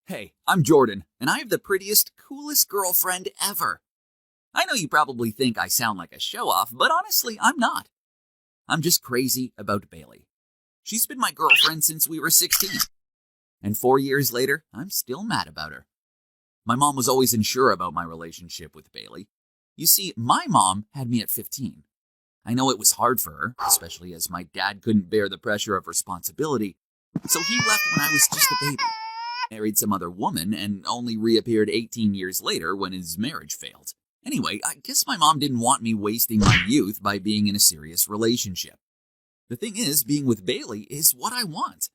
Hey, I'm Jordan, and I have the prettiest, coolest girlfriend ever. I know you probably think I sound like a show-off, but honestly, I'm not. I'm just crazy about Bailey. She's been my girlfriend since we were 16. And 4 years later, I'm still mad about her. My mom was always unsure about my relationship with Bailey. You see, my mom had me at 15. I know it was hard for her, especially as my dad couldn't bear the pressure of responsibility, so he left when I was just a baby, married some other woman, and only reappeared 18 years later when his marriage failed. Anyway, I guess my mom didn't want me wasting my youth by being in a serious relationship. The thing is, being with Bailey is what I want.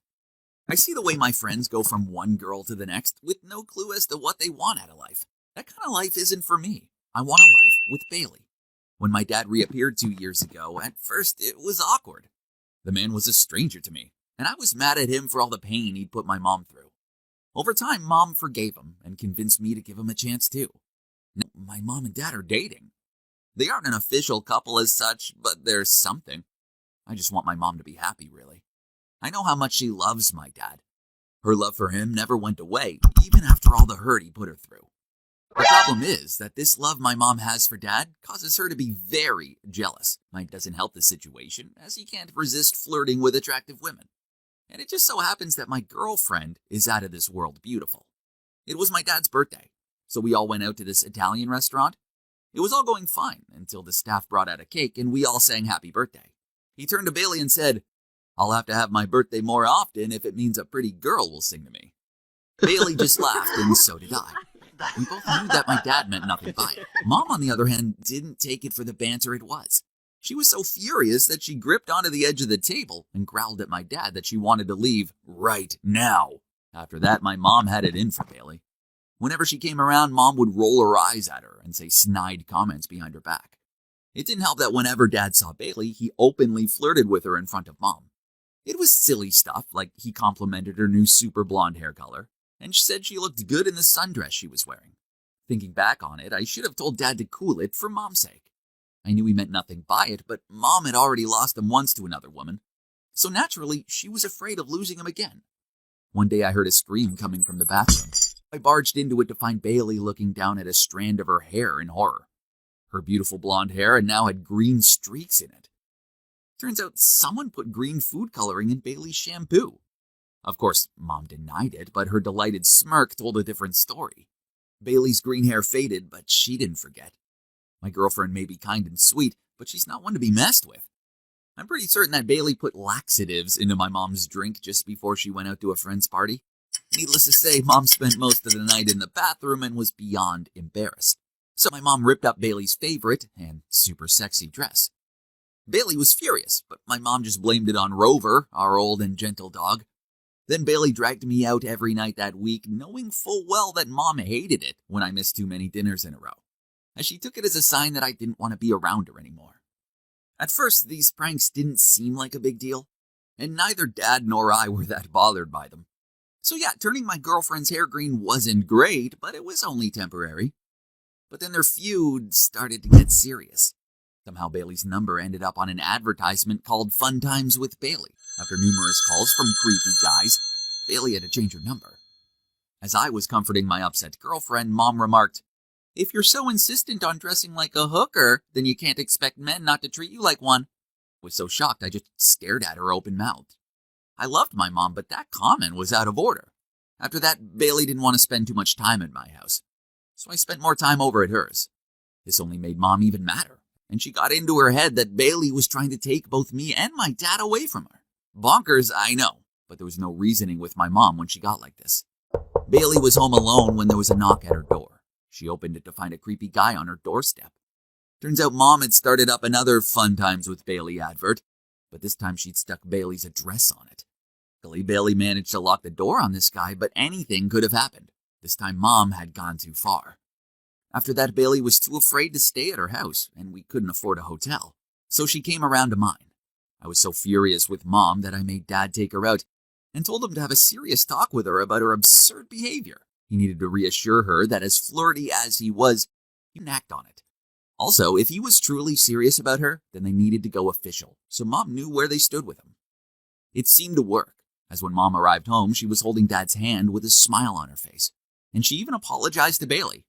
I see the way my friends go from one girl to the next with no clue as to what they want out of life. That kind of life isn't for me. I want a life with Bailey. When my dad reappeared 2 years ago, at first it was awkward. The man was a stranger to me, and I was mad at him for all the pain he'd put my mom through. Over time, Mom forgave him and convinced me to give him a chance too. Now, my mom and dad are dating. They aren't an official couple as such, but there's something. I just want my mom to be happy, really. I know how much she loves my dad. Her love for him never went away, even after all the hurt he put her through. The problem is that this love my mom has for dad causes her to be very jealous. It doesn't help the situation, as he can't resist flirting with attractive women. And it just so happens that my girlfriend is out of this world beautiful. It was my dad's birthday, so we all went out to this Italian restaurant. It was all going fine until the staff brought out a cake and we all sang happy birthday. He turned to Bailey and said, "I'll have to have my birthday more often if it means a pretty girl will sing to me." Bailey just laughed, and so did I. We both knew that my dad meant nothing by it. Mom, on the other hand, didn't take it for the banter it was. She was so furious that she gripped onto the edge of the table and growled at my dad that she wanted to leave right now. After that, my mom had it in for Bailey. Whenever she came around, Mom would roll her eyes at her and say snide comments behind her back. It didn't help that whenever Dad saw Bailey, he openly flirted with her in front of Mom. It was silly stuff, like he complimented her new super blonde hair color, and she said she looked good in the sundress she was wearing. Thinking back on it, I should have told Dad to cool it for Mom's sake. I knew he meant nothing by it, but Mom had already lost him once to another woman, so naturally, she was afraid of losing him again. One day I heard a scream coming from the bathroom. I barged into it to find Bailey looking down at a strand of her hair in horror. Her beautiful blonde hair now had green streaks in it. Turns out someone put green food coloring in Bailey's shampoo. Of course, Mom denied it, but her delighted smirk told a different story. Bailey's green hair faded, but she didn't forget. My girlfriend may be kind and sweet, but she's not one to be messed with. I'm pretty certain that Bailey put laxatives into my mom's drink just before she went out to a friend's party. Needless to say, Mom spent most of the night in the bathroom and was beyond embarrassed. So my mom ripped up Bailey's favorite and super sexy dress. Bailey was furious, but my mom just blamed it on Rover, our old and gentle dog. Then Bailey dragged me out every night that week, knowing full well that Mom hated it when I missed too many dinners in a row, as she took it as a sign that I didn't want to be around her anymore. At first, these pranks didn't seem like a big deal, and neither Dad nor I were that bothered by them. So yeah, turning my girlfriend's hair green wasn't great, but it was only temporary. But then their feud started to get serious. Somehow Bailey's number ended up on an advertisement called Fun Times with Bailey. After numerous calls from creepy guys, Bailey had to change her number. As I was comforting my upset girlfriend, Mom remarked, "If you're so insistent on dressing like a hooker, then you can't expect men not to treat you like one." I was so shocked I just stared at her open-mouthed. I loved my mom, but that comment was out of order. After that, Bailey didn't want to spend too much time at my house, so I spent more time over at hers. This only made Mom even madder, and she got into her head that Bailey was trying to take both me and my dad away from her. Bonkers, I know, but there was no reasoning with my mom when she got like this. Bailey was home alone when there was a knock at her door. She opened it to find a creepy guy on her doorstep. Turns out Mom had started up another Fun Times with Bailey advert, but this time she'd stuck Bailey's address on it. Luckily, Bailey managed to lock the door on this guy, but anything could have happened. This time Mom had gone too far. After that, Bailey was too afraid to stay at her house, and we couldn't afford a hotel, so she came around to mine. I was so furious with Mom that I made Dad take her out and told him to have a serious talk with her about her absurd behavior. He needed to reassure her that as flirty as he was, he didn't act on it. Also, if he was truly serious about her, then they needed to go official, so Mom knew where they stood with him. It seemed to work. as when Mom arrived home, she was holding Dad's hand with a smile on her face, and she even apologized to Bailey.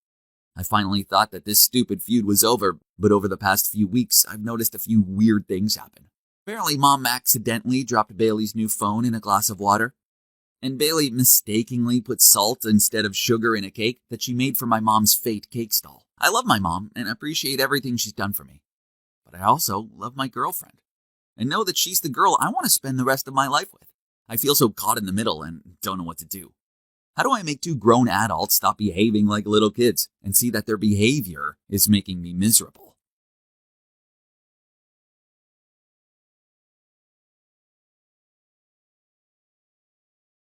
I finally thought that this stupid feud was over, but over the past few weeks, I've noticed a few weird things happen. Apparently, Mom accidentally dropped Bailey's new phone in a glass of water, and Bailey mistakenly put salt instead of sugar in a cake that she made for my mom's fate cake stall. I love my mom and appreciate everything she's done for me, but I also love my girlfriend and know that she's the girl I want to spend the rest of my life with. I feel so caught in the middle and don't know what to do. How do I make two grown adults stop behaving like little kids and see that their behavior is making me miserable?